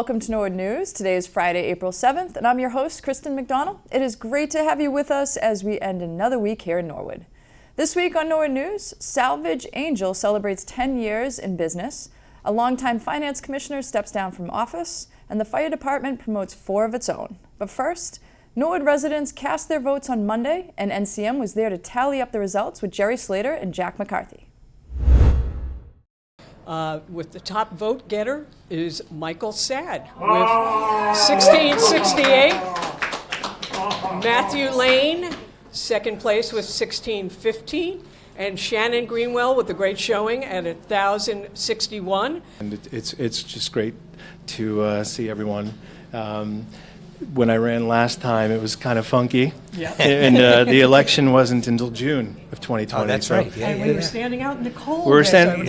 welcome to Norwood News. Today is Friday, April 7th, and I'm your host, Kristen McDonald. It is great to have you with us as we end another week here in Norwood. This week on Norwood News, Salvage Angels celebrates 10 years in business, a longtime finance commissioner steps down from office, and the fire department promotes 4 of its own. But first, Norwood residents cast their votes on Monday, and NCM was there to tally up the results with Jerry Slater and Jack McCarthy. With the top vote getter is Michael Sad with 1668. Matthew Lane, second place with 1615. And Shannon Greenwell with a great showing at 1,061. And it's just great to see everyone. When I ran last time, it was kind of funky. Yeah. And the election wasn't until June of 2020. Oh, that's so right. Yeah, And we were standing out in the cold. We were standing,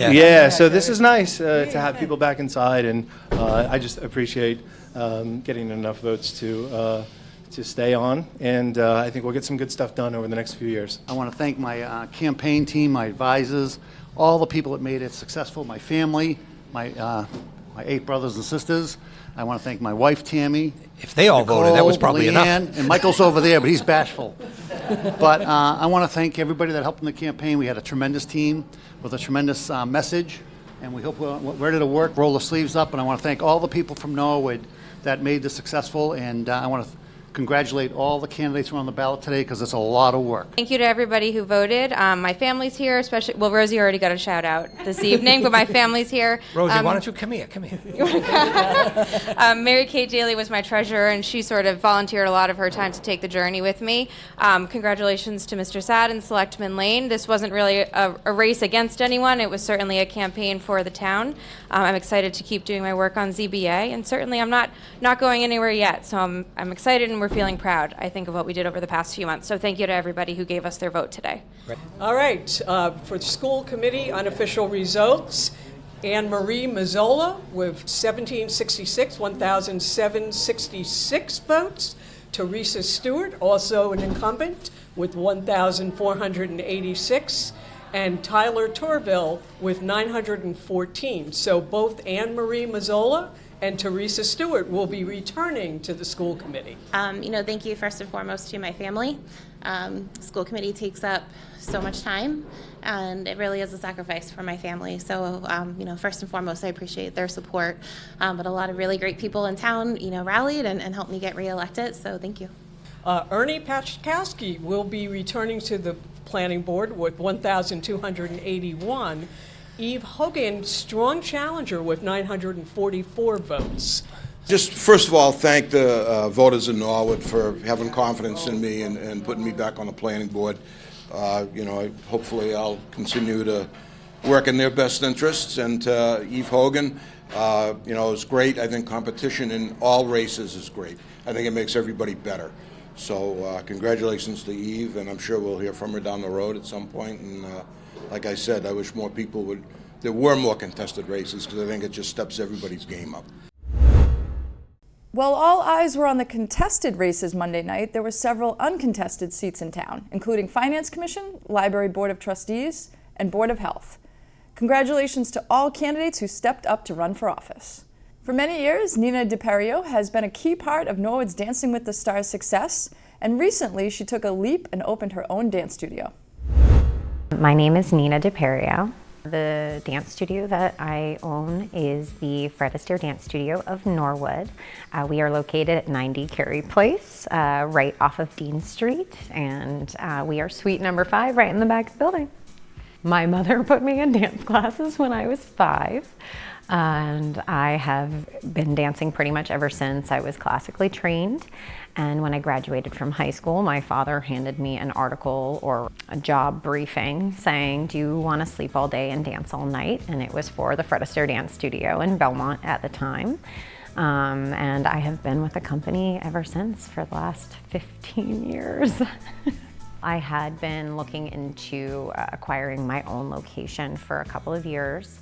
so this is is nice to have people back inside, and I just appreciate getting enough votes to stay on, and I think we'll get some good stuff done over the next few years. I want to thank my campaign team, my advisors, all the people that made it successful, my family, my 8 brothers and sisters. I want to thank my wife, Tammy. If they all Nicole, voted, that was probably Leanne, enough. And Michael's over there, but he's bashful. But I want to thank everybody that helped in the campaign. We had a tremendous team with a tremendous message, and we hope we're ready to work, roll the sleeves up. And I want to thank all the people from Norwood that made this successful, and I want to congratulate all the candidates who are on the ballot today because it's a lot of work. Thank you to everybody who voted. My family's here, especially, well, Rosie already got a shout out this evening, but my family's here. Rosie, why don't you come here? Come here. Mary Kate Daly was my treasurer, and she sort of volunteered a lot of her time to take the journey with me. Congratulations to Mr. Sad and Selectman Lane. This wasn't really a race against anyone. It was certainly a campaign for the town. I'm excited to keep doing my work on ZBA, and certainly I'm not going anywhere yet, so I'm excited, and we're feeling proud, I think, of what we did over the past few months. So thank you to everybody who gave us their vote today. All right, for the school committee unofficial results, Anne Marie Mazzola with 1,766, 1,766 votes. Teresa Stewart, also an incumbent, with 1,486. And Tyler Torville with 914. So both Anne Marie Mazzola and Teresa Stewart will be returning to the school committee. Thank you first and foremost to my family. School committee takes up so much time, and it really is a sacrifice for my family. So, first and foremost, I appreciate their support. But a lot of really great people in town, rallied and helped me get reelected. So thank you. Ernie Pachkowski will be returning to the planning board with 1,281. Eve Hogan, strong challenger with 944 votes. Just first of all, thank the voters in Norwood for having confidence in me and putting me back on the planning board. Hopefully I'll continue to work in their best interests. And Eve Hogan, is great. I think competition in all races is great. I think it makes everybody better. So congratulations to Eve, and I'm sure we'll hear from her down the road at some point. And like I said, I wish more people there were more contested races, because I think it just steps everybody's game up. While all eyes were on the contested races Monday night, there were several uncontested seats in town, including Finance Commission, Library Board of Trustees, and Board of Health. Congratulations to all candidates who stepped up to run for office. For many years, Nina Depario has been a key part of Norwood's Dancing with the Stars success, and recently she took a leap and opened her own dance studio. My name is Nina Depario. The dance studio that I own is the Fred Astaire Dance Studio of Norwood. We are located at 90 Carey Place, right off of Dean Street, and we are suite number 5 right in the back of the building. My mother put me in dance classes when I was 5, and I have been dancing pretty much ever since. I was classically trained, and when I graduated from high school, my father handed me an article or a job briefing saying, do you want to sleep all day and dance all night? And it was for the Fred Astaire Dance Studio in Belmont at the time. And I have been with the company ever since for the last 15 years. I had been looking into acquiring my own location for a couple of years.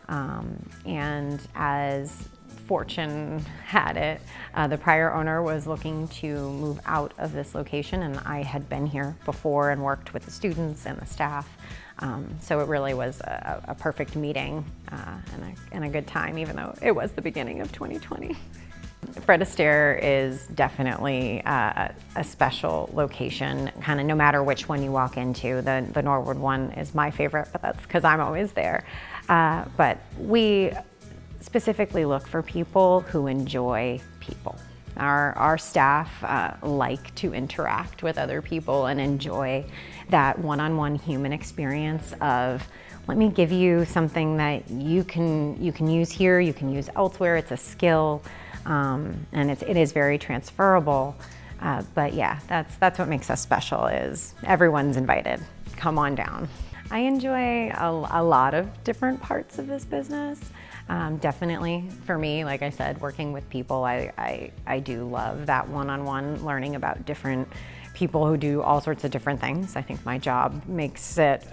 And as fortune had it. The prior owner was looking to move out of this location, and I had been here before and worked with the students and the staff. So it really was a perfect meeting and a good time, even though it was the beginning of 2020. Fred Astaire is definitely a special location, kind of no matter which one you walk into. The Norwood one is my favorite, but that's because I'm always there. But we specifically look for people who enjoy people. Our staff like to interact with other people and enjoy that one-on-one human experience of, let me give you something that you can use here, you can use elsewhere. It's a skill, and it is very transferable. But yeah, that's what makes us special, is everyone's invited. Come on down. I enjoy a lot of different parts of this business. Definitely for me, like I said, working with people, I do love that one-on-one learning about different people who do all sorts of different things. I think my job makes it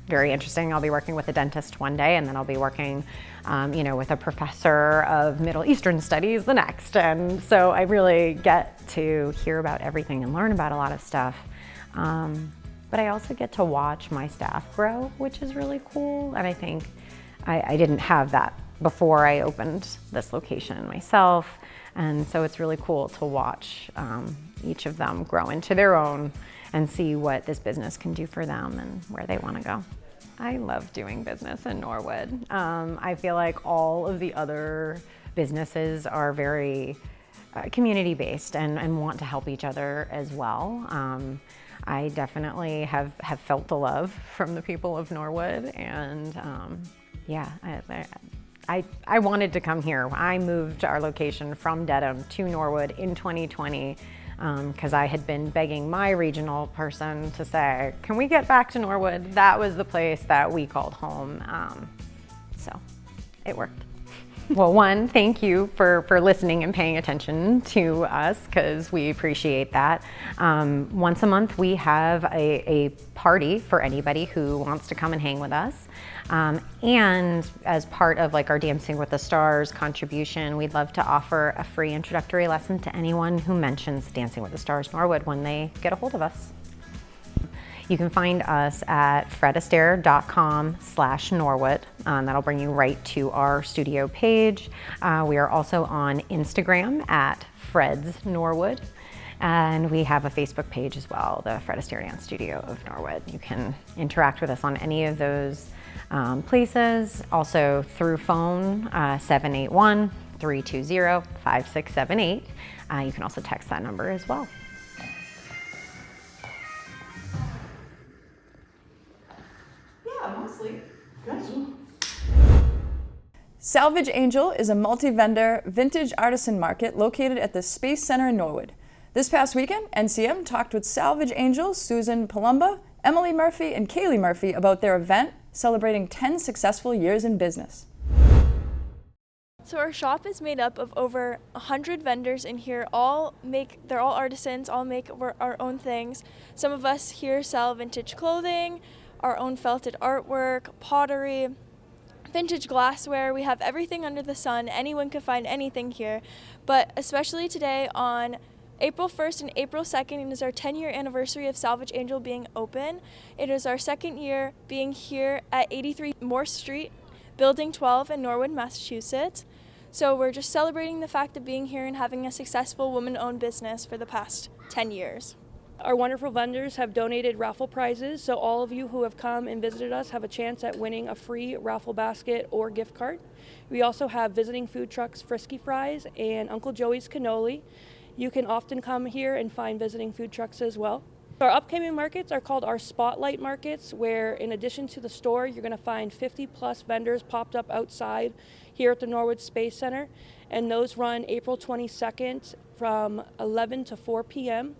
very interesting. I'll be working with a dentist one day, and then I'll be working with a professor of Middle Eastern studies the next. And so I really get to hear about everything and learn about a lot of stuff. But I also get to watch my staff grow, which is really cool. And I think I didn't have that before I opened this location myself. And so it's really cool to watch each of them grow into their own and see what this business can do for them and where they want to go. I love doing business in Norwood. I feel like all of the other businesses are very community-based and want to help each other as well. I definitely have felt the love from the people of Norwood, and yeah, I wanted to come here. I moved our location from Dedham to Norwood in 2020 because I had been begging my regional person to say, can we get back to Norwood? That was the place that we called home. So it worked. Well, one, thank you for listening and paying attention to us, because we appreciate that. Once a month, we have a party for anybody who wants to come and hang with us. And as part of like our Dancing with the Stars contribution, we'd love to offer a free introductory lesson to anyone who mentions Dancing with the Stars Norwood when they get a hold of us. You can find us at fredastaire.com/Norwood. That'll bring you right to our studio page. We are also on Instagram at Fred's Norwood. And we have a Facebook page as well, the Fred Astaire Dance Studio of Norwood. You can interact with us on any of those places. Also through phone, 781-320-5678. You can also text that number as well. Salvage Angel is a multi-vendor vintage artisan market located at the Space Center in Norwood. This past weekend, NCM talked with Salvage Angels Susan Palumba, Emily Murphy, and Kaylee Murphy about their event celebrating 10 successful years in business. So our shop is made up of over 100 vendors in here. They're all artisans, all make our own things. Some of us here sell vintage clothing, our own felted artwork, pottery, vintage glassware. We have everything under the sun. Anyone can find anything here. But especially today on April 1st and April 2nd is our 10-year anniversary of Salvage Angel being open. It is our second year being here at 83 Morse Street, Building 12 in Norwood, Massachusetts. So we're just celebrating the fact of being here and having a successful woman-owned business for the past 10 years. Our wonderful vendors have donated raffle prizes, so all of you who have come and visited us have a chance at winning a free raffle basket or gift card. We also have visiting food trucks Frisky Fries and Uncle Joey's Cannoli. You can often come here and find visiting food trucks as well. Our upcoming markets are called our Spotlight Markets, where in addition to the store, you're going to find 50+ vendors popped up outside here at the Norwood Space Center, and those run April 22nd from 11 to 4 p.m.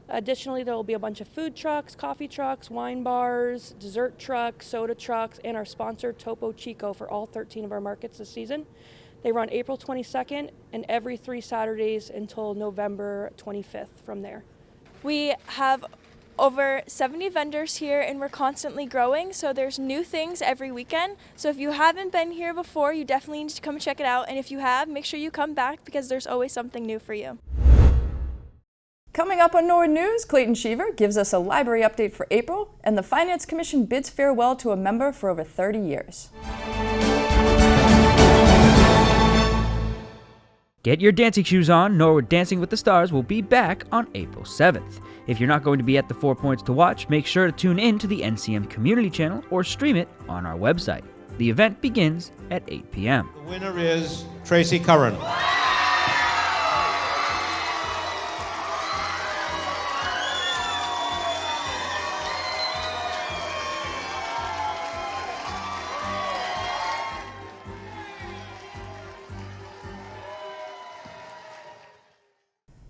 Additionally, there will be a bunch of food trucks, coffee trucks, wine bars, dessert trucks, soda trucks, and our sponsor Topo Chico for all 13 of our markets this season. They run April 22nd and every 3 Saturdays until November 25th from there. We have over 70 vendors here, and we're constantly growing, so there's new things every weekend. So if you haven't been here before, you definitely need to come check it out, and if you have, make sure you come back because there's always something new for you. Coming up on Norwood News, Clayton Cheever gives us a library update for April, and the Finance Commission bids farewell to a member for over 30 years. Get your dancing shoes on. Norwood Dancing with the Stars will be back on April 7th. If you're not going to be at the 4 Points to watch, make sure to tune in to the NCM community channel or stream it on our website. The event begins at 8 p.m. The winner is Tracy Curran.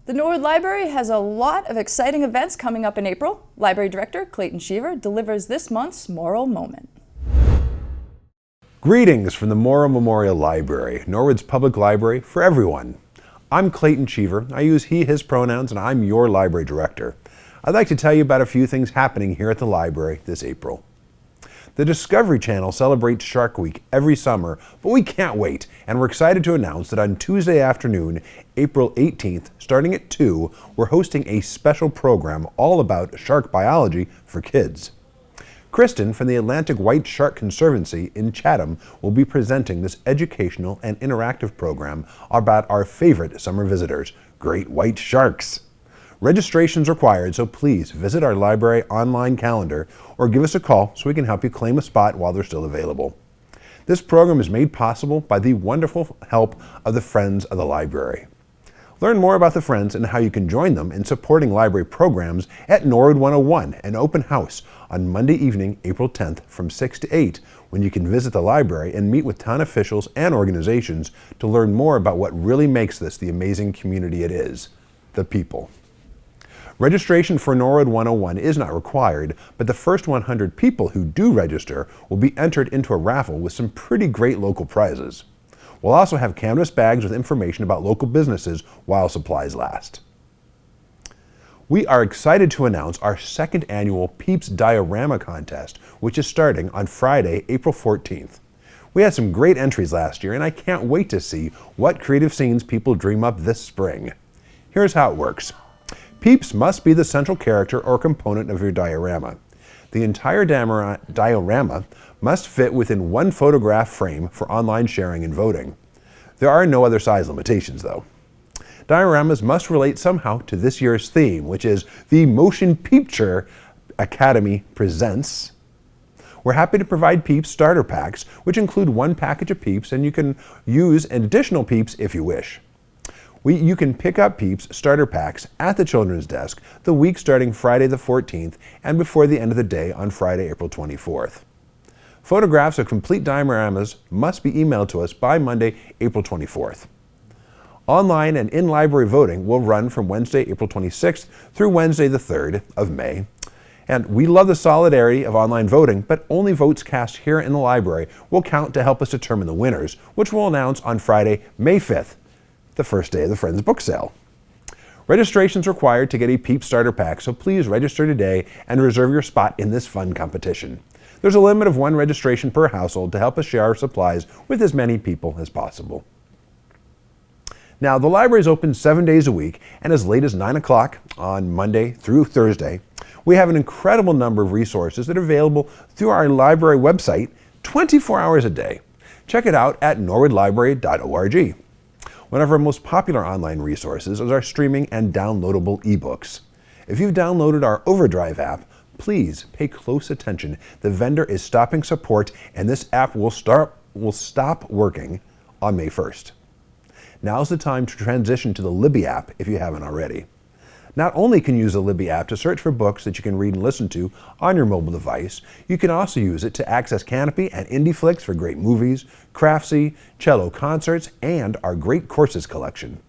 The Norwood Library has a lot of exciting events coming up in April. Library Director Clayton Cheever delivers this month's Moral Moment. Greetings from the Morrow Memorial Library, Norwood's public library for everyone. I'm Clayton Cheever. I use he, his pronouns, and I'm your library director. I'd like to tell you about a few things happening here at the library this April. The Discovery Channel celebrates Shark Week every summer, but we can't wait, and we're excited to announce that on Tuesday afternoon, April 18th, starting at 2, we're hosting a special program all about shark biology for kids. Kristen from the Atlantic White Shark Conservancy in Chatham will be presenting this educational and interactive program about our favorite summer visitors, great white sharks. Registration's required, so please visit our library online calendar or give us a call so we can help you claim a spot while they're still available. This program is made possible by the wonderful help of the Friends of the Library. Learn more about the Friends and how you can join them in supporting library programs at Norwood 101, an open house on Monday evening, April 10th from 6 to 8, when you can visit the library and meet with town officials and organizations to learn more about what really makes this the amazing community it is, the people. Registration for Norwood 101 is not required, but the first 100 people who do register will be entered into a raffle with some pretty great local prizes. We'll also have canvas bags with information about local businesses while supplies last. We are excited to announce our second annual Peeps Diorama Contest, which is starting on Friday, April 14th. We had some great entries last year, and I can't wait to see what creative scenes people dream up this spring. Here's how it works. Peeps must be the central character or component of your diorama. The entire diorama must fit within one photograph frame for online sharing and voting. There are no other size limitations, though. Dioramas must relate somehow to this year's theme, which is the Motion Picture Academy Presents. We're happy to provide Peeps starter packs, which include one package of Peeps, and you can use additional Peeps if you wish. You can pick up Peeps starter packs at the children's desk the week starting Friday the 14th and before the end of the day on Friday, April 24th. Photographs of complete dioramas must be emailed to us by Monday, April 24th. Online and in-library voting will run from Wednesday, April 26th through Wednesday the 3rd of May. And we love the solidarity of online voting, but only votes cast here in the library will count to help us determine the winners, which we'll announce on Friday, May 5th. The first day of the Friends book sale. Registration is required to get a Peeps starter pack, so please register today and reserve your spot in this fun competition. There's a limit of 1 registration per household to help us share our supplies with as many people as possible. Now, the library is open 7 days a week, and as late as 9 o'clock on Monday through Thursday, we have an incredible number of resources that are available through our library website 24 hours a day. Check it out at norwoodlibrary.org. One of our most popular online resources is our streaming and downloadable ebooks. If you've downloaded our Overdrive app, please pay close attention. The vendor is stopping support, and this app will stop working on May 1st. Now's the time to transition to the Libby app if you haven't already. Not only can you use the Libby app to search for books that you can read and listen to on your mobile device, you can also use it to access Canopy and Indie Flicks for great movies, Craftsy, cello concerts, and our great courses collection.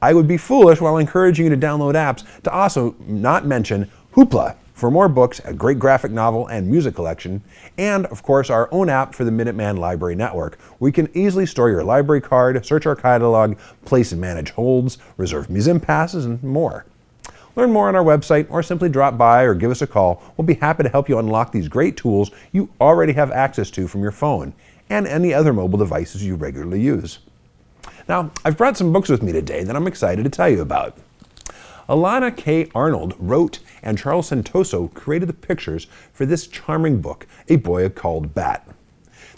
I would be foolish while encouraging you to download apps to also not mention Hoopla for more books, a great graphic novel and music collection, and of course our own app for the Minuteman Library Network, where you can easily store your library card, search our catalog, place and manage holds, reserve museum passes, and more. Learn more on our website or simply drop by or give us a call. We'll be happy to help you unlock these great tools you already have access to from your phone and any other mobile devices you regularly use. Now, I've brought some books with me today that I'm excited to tell you about. Alana K. Arnold wrote and Charles Santoso created the pictures for this charming book, A Boy Called Bat.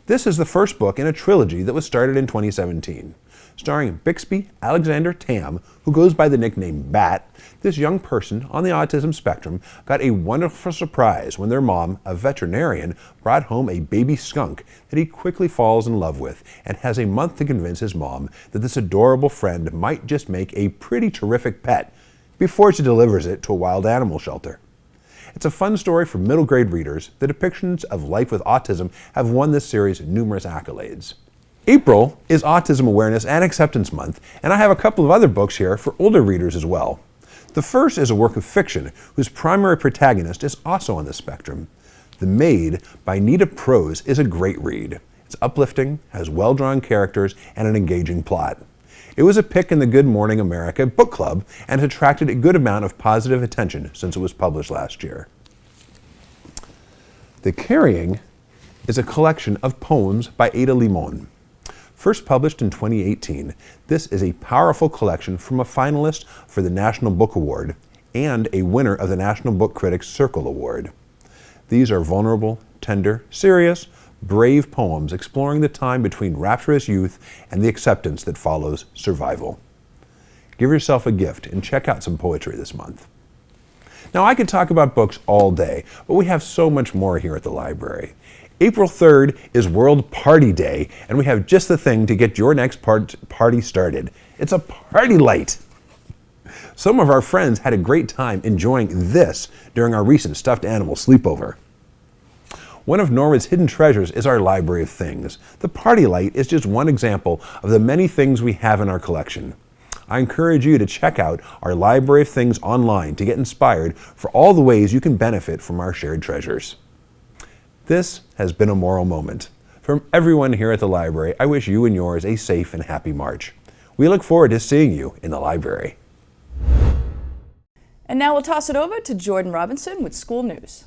This is the first book in a trilogy that was started in 2017. Starring Bixby Alexander Tam, who goes by the nickname Bat, this young person on the autism spectrum got a wonderful surprise when their mom, a veterinarian, brought home a baby skunk that he quickly falls in love with and has a month to convince his mom that this adorable friend might just make a pretty terrific pet before she delivers it to a wild animal shelter. It's a fun story for middle grade readers. The depictions of life with autism have won this series numerous accolades. April is Autism Awareness and Acceptance Month, and I have a couple of other books here for older readers as well. The first is a work of fiction whose primary protagonist is also on the spectrum. The Maid by Nita Prose is a great read. It's uplifting, has well-drawn characters, and an engaging plot. It was a pick in the Good Morning America book club and has attracted a good amount of positive attention since it was published last year. The Carrying is a collection of poems by Ada Limon. First published in 2018, this is a powerful collection from a finalist for the National Book Award and a winner of the National Book Critics Circle Award. These are vulnerable, tender, serious, brave poems exploring the time between rapturous youth and the acceptance that follows survival. Give yourself a gift and check out some poetry this month. Now, I could talk about books all day, but we have so much more here at the library. April 3rd is World Party Day, and we have just the thing to get your next party started. It's a party light. Some of our friends had a great time enjoying this during our recent stuffed animal sleepover. One of Norwood's hidden treasures is our Library of Things. The party light is just one example of the many things we have in our collection. I encourage you to check out our Library of Things online to get inspired for all the ways you can benefit from our shared treasures. This has been a moral moment. From everyone here at the library, I wish you and yours a safe and happy March. We look forward to seeing you in the library. And now we'll toss it over to Jordan Robinson with school news.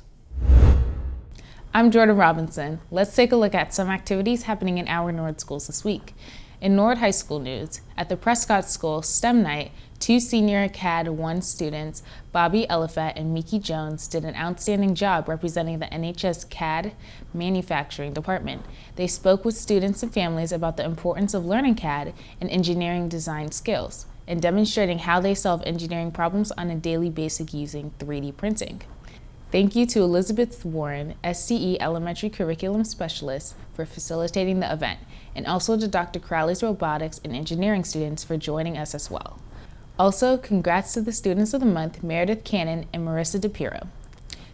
I'm Jordan Robinson. Let's take a look at some activities happening in our Norwood schools this week. In Norwood High School news, at the Prescott School STEM Night, 2 senior CAD 1 students, Bobby Elifant and Miki Jones, did an outstanding job representing the NHS CAD manufacturing department. They spoke with students and families about the importance of learning CAD and engineering design skills, and demonstrating how they solve engineering problems on a daily basis using 3D printing. Thank you to Elizabeth Warren, SCE Elementary Curriculum Specialist, for facilitating the event, and also to Dr. Crowley's Robotics and Engineering students for joining us as well. Also, congrats to the Students of the Month, Meredith Cannon and Marissa Depario.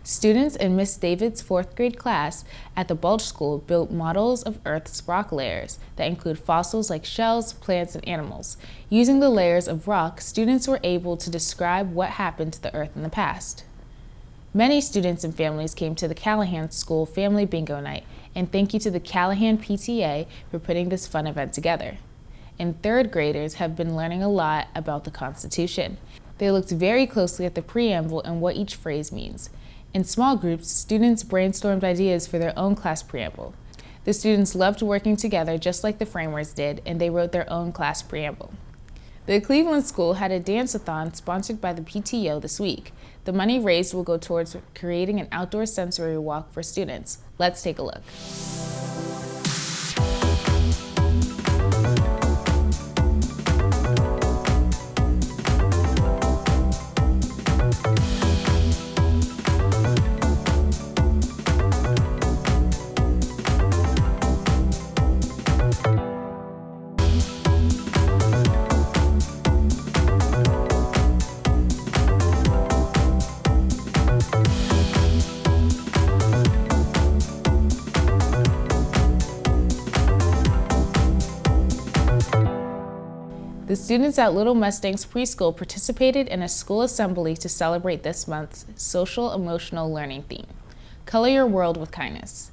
Students in Miss David's 4th grade class at the Bulge School built models of Earth's rock layers that include fossils like shells, plants, and animals. Using the layers of rock, students were able to describe what happened to the Earth in the past. Many students and families came to the Callahan School Family Bingo Night, and thank you to the Callahan PTA for putting this fun event together. And 3rd graders have been learning a lot about the Constitution. They looked very closely at the preamble and what each phrase means. In small groups, students brainstormed ideas for their own class preamble. The students loved working together just like the framers did, and they wrote their own class preamble. The Cleveland School had a dance-a-thon sponsored by the PTO this week. The money raised will go towards creating an outdoor sensory walk for students. Let's take a look. The students at Little Mustangs Preschool participated in a school assembly to celebrate this month's social emotional learning theme, Color Your World with Kindness.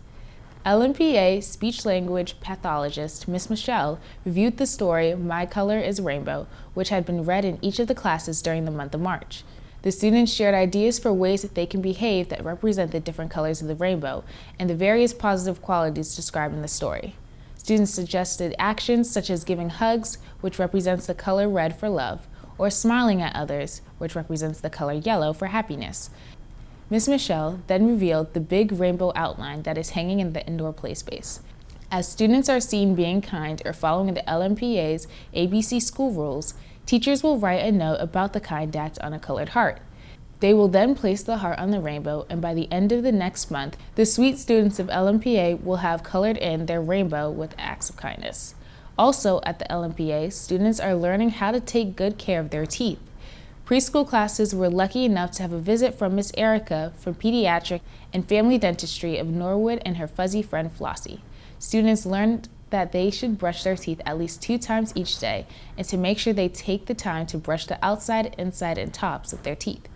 LMPA speech-language pathologist Miss Michelle reviewed the story My Color is Rainbow, which had been read in each of the classes during the month of March. The students shared ideas for ways that they can behave that represent the different colors of the rainbow and the various positive qualities described in the story. Students suggested actions such as giving hugs, which represents the color red for love, or smiling at others, which represents the color yellow for happiness. Ms. Michelle then revealed the big rainbow outline that is hanging in the indoor play space. As students are seen being kind or following the LMPA's ABC school rules, teachers will write a note about the kind act on a colored heart. They will then place the heart on the rainbow, and by the end of the next month, the sweet students of LMPA will have colored in their rainbow with acts of kindness. Also at the LMPA, students are learning how to take good care of their teeth. Preschool classes were lucky enough to have a visit from Miss Erica from Pediatric and Family Dentistry of Norwood and her fuzzy friend Flossie. Students learned that they should brush their teeth at least 2 times each day and to make sure they take the time to brush the outside, inside, and tops of their teeth.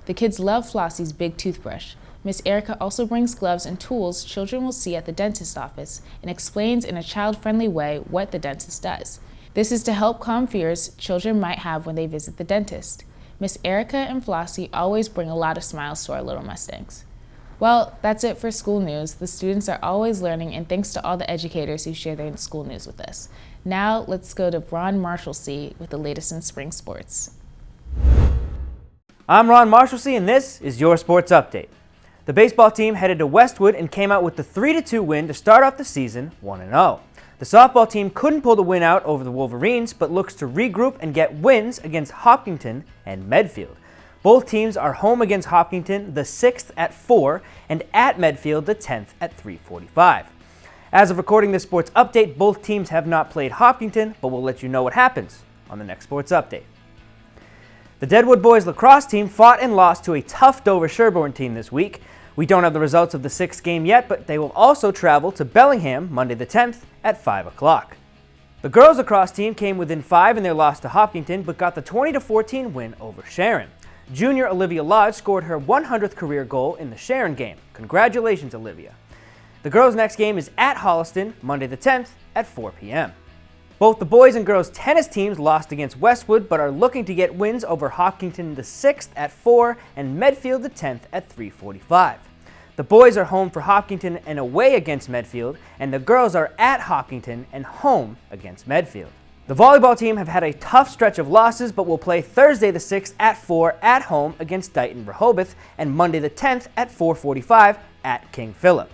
The kids love Flossie's big toothbrush. Miss Erica also brings gloves and tools children will see at the dentist's office and explains in a child-friendly way what the dentist does. This is to help calm fears children might have when they visit the dentist. Miss Erica and Flossie always bring a lot of smiles to our little Mustangs. Well, that's it for school news. The students are always learning, and thanks to all the educators who share their school news with us. Now, let's go to Ron Marshalsea with the latest in spring sports. I'm Ron Marshalsea, and this is your sports update. The baseball team headed to Westwood and came out with the 3-2 win to start off the season 1-0. The softball team couldn't pull the win out over the Wolverines, but looks to regroup and get wins against Hopkinton and Medfield. Both teams are home against Hopkinton the 6th at 4 and at Medfield the 10th at 3:45. As of recording this sports update, both teams have not played Hopkinton, but we'll let you know what happens on the next sports update. The Deadwood boys lacrosse team fought and lost to a tough Dover Sherborne team this week. We don't have the results of the 6th game yet, but they will also travel to Bellingham Monday the 10th at 5 o'clock. The girls lacrosse team came within 5 in their loss to Hopkinton, but got the 20-14 win over Sharon. Junior Olivia Lodge scored her 100th career goal in the Sharon game. Congratulations, Olivia. The girls' next game is at Holliston Monday the 10th at 4 p.m. Both the boys and girls tennis teams lost against Westwood, but are looking to get wins over Hopkinton the 6th at 4 and Medfield the 10th at 3:45. The boys are home for Hopkinton and away against Medfield, and the girls are at Hopkinton and home against Medfield. The volleyball team have had a tough stretch of losses, but will play Thursday the 6th at 4 at home against Dighton Rehoboth and Monday the 10th at 4:45 at King Philip.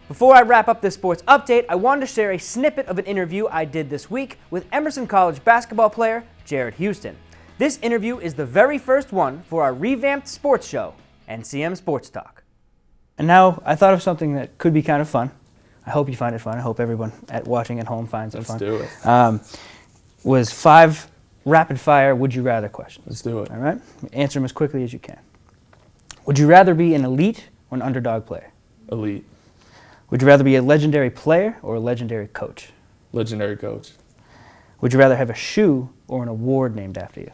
Before I wrap up this sports update, I wanted to share a snippet of an interview I did this week with Emerson College basketball player Jared Houston. This interview is the very first one for our revamped sports show, NCM Sports Talk. And now I thought of something that could be kind of fun. I hope you find it fun. I hope everyone watching at home finds it fun. Let's do it. Was 5 rapid-fire would you rather questions. Let's do it. All right? Answer them as quickly as you can. Would you rather be an elite or an underdog player? Elite. Would you rather be a legendary player or a legendary coach? Legendary coach. Would you rather have a shoe or an award named after you?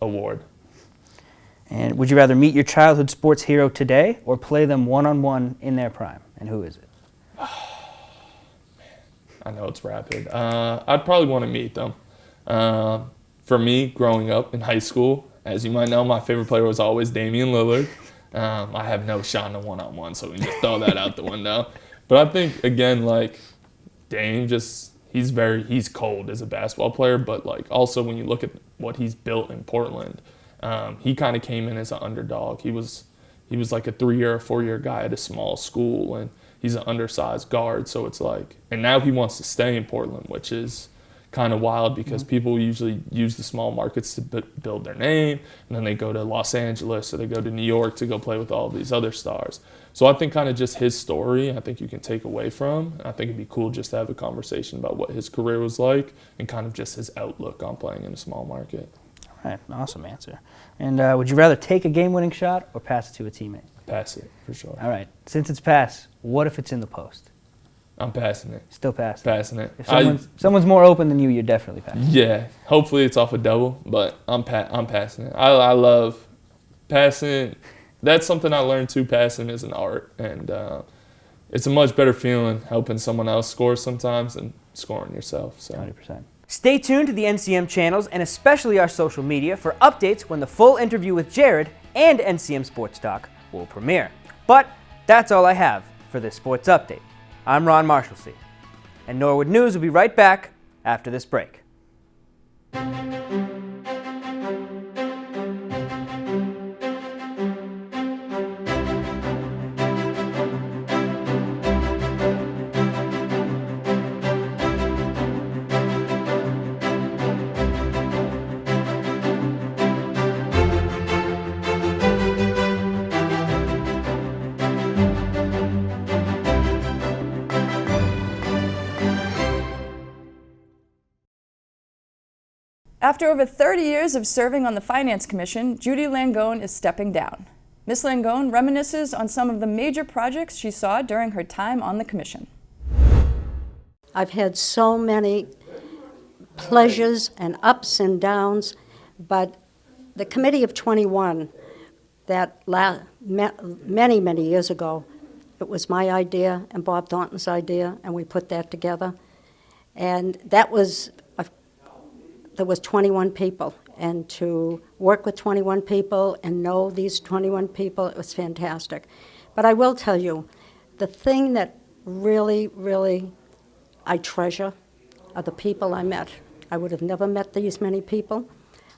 Award. And would you rather meet your childhood sports hero today or play them one-on-one in their prime? And who is it? I know it's rapid. I'd probably want to meet them. For me, growing up in high school, as you might know, my favorite player was always Damian Lillard. I have no shot in a one-on-one, so we can just throw that out the window. But I think, again, like, Dame he's cold as a basketball player, but, like, also when you look at what he's built in Portland, he kind of came in as an underdog. He was like a 3-year or 4-year guy at a small school, and he's an undersized guard, so it's like, and now he wants to stay in Portland, which is kind of wild because people usually use the small markets to build their name, and then they go to Los Angeles or they go to New York to go play with all of these other stars. So I think kind of just his story, I think you can take away from. I think it'd be cool just to have a conversation about what his career was like and kind of just his outlook on playing in a small market. All right, awesome answer. And would you rather take a game-winning shot or pass it to a teammate? Pass it, for sure. All right, since it's pass, what if it's in the post? I'm passing it. Still passing? Passing it. If someone's more open than you, you're definitely passing. Yeah, hopefully it's off a double, but I'm passing it. I love passing. That's something I learned too. Passing is an art, and it's a much better feeling helping someone else score sometimes than scoring yourself. So 100%. Stay tuned to the NCM channels and especially our social media for updates when the full interview with Jared and NCM Sports Talk will premiere. But that's all I have for this sports update. I'm Ron Marshalsea, and Norwood News will be right back after this break. After over 30 years of serving on the Finance Commission, Judy Langone is stepping down. Ms. Langone reminisces on some of the major projects she saw during her time on the commission. I've had so many pleasures and ups and downs, but the Committee of 21, that many, many years ago, it was my idea and Bob Thornton's idea, and we put that together. And that was there was 21 people, and to work with 21 people and know these 21 people, it was fantastic. But I will tell you, the thing that really, really I treasure are the people I met. I would have never met these many people.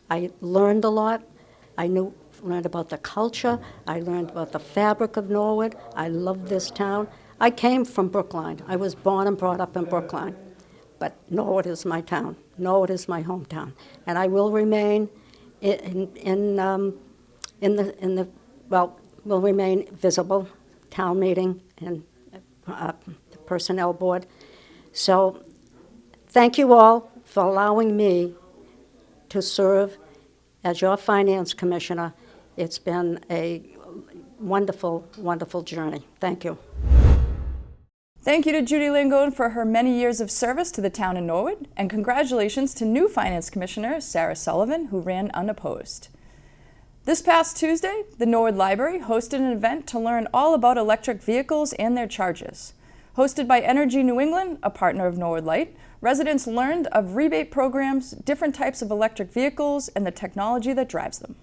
I learned a lot. I learned about the culture. I learned about the fabric of Norwood. I love this town. I came from Brookline. I was born and brought up in Brookline. But Norwood is my town. Norwood is my hometown, and I will remain will remain visible, town meeting and the personnel board. So, thank you all for allowing me to serve as your finance commissioner. It's been a wonderful, wonderful journey. Thank you. Thank you to Judy Langone for her many years of service to the town of Norwood, and congratulations to new Finance Commissioner Sarah Sullivan, who ran unopposed. This past Tuesday, the Norwood Library hosted an event to learn all about electric vehicles and their charges. Hosted by Energy New England, a partner of Norwood Light, residents learned of rebate programs, different types of electric vehicles, and the technology that drives them.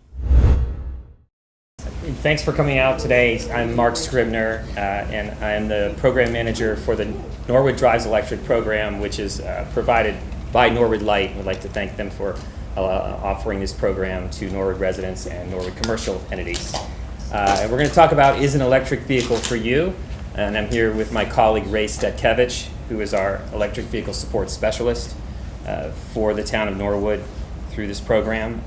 Thanks for coming out today. I'm Mark Scribner, and I'm the program manager for the Norwood Drives Electric program, which is provided by Norwood Light. We'd like to thank them for offering this program to Norwood residents and Norwood commercial entities. And we're going to talk about, is an electric vehicle for you? And I'm here with my colleague Ray Stetkevich, who is our electric vehicle support specialist for the town of Norwood through this program.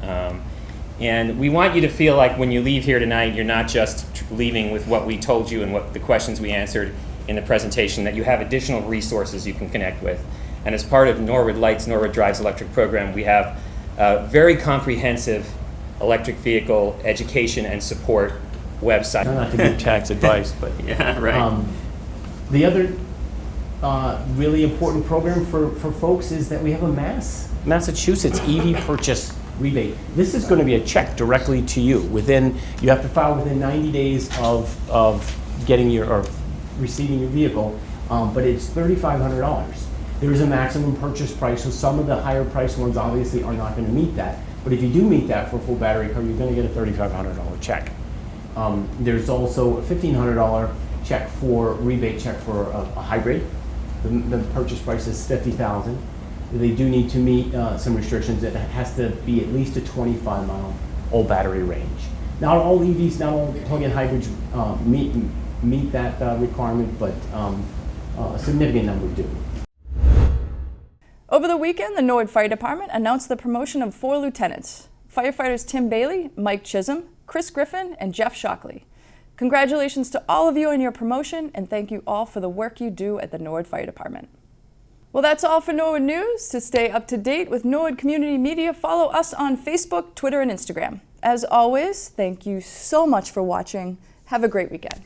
And we want you to feel like when you leave here tonight, you're not just leaving with what we told you and what the questions we answered in the presentation, that you have additional resources you can connect with. And as part of Norwood Light's Norwood Drives Electric program, we have a very comprehensive electric vehicle education and support website. Not to give tax advice, but yeah, right. The other really important program for folks is that we have a Massachusetts EV purchase rebate. This is going to be a check directly to you. You have to file within 90 days of getting or receiving your vehicle, but it's $3,500. There is a maximum purchase price, so some of the higher priced ones obviously are not going to meet that. But if you do meet that for a full battery car, you're going to get a $3,500 check. There's also a $1,500 rebate check for a hybrid. The purchase price is $50,000. They do need to meet some restrictions. It has to be at least a 25-mile all battery range. Not all EVs, not all plug-in hybrids meet that requirement, but a significant number do. Over the weekend, the Norwood Fire Department announced the promotion of 4 lieutenants: firefighters Tim Bailey, Mike Chisholm, Chris Griffin, and Jeff Shockley. Congratulations to all of you on your promotion, and thank you all for the work you do at the Norwood Fire Department. Well, that's all for Norwood News. To stay up to date with Norwood Community Media, follow us on Facebook, Twitter, and Instagram. As always, thank you so much for watching. Have a great weekend.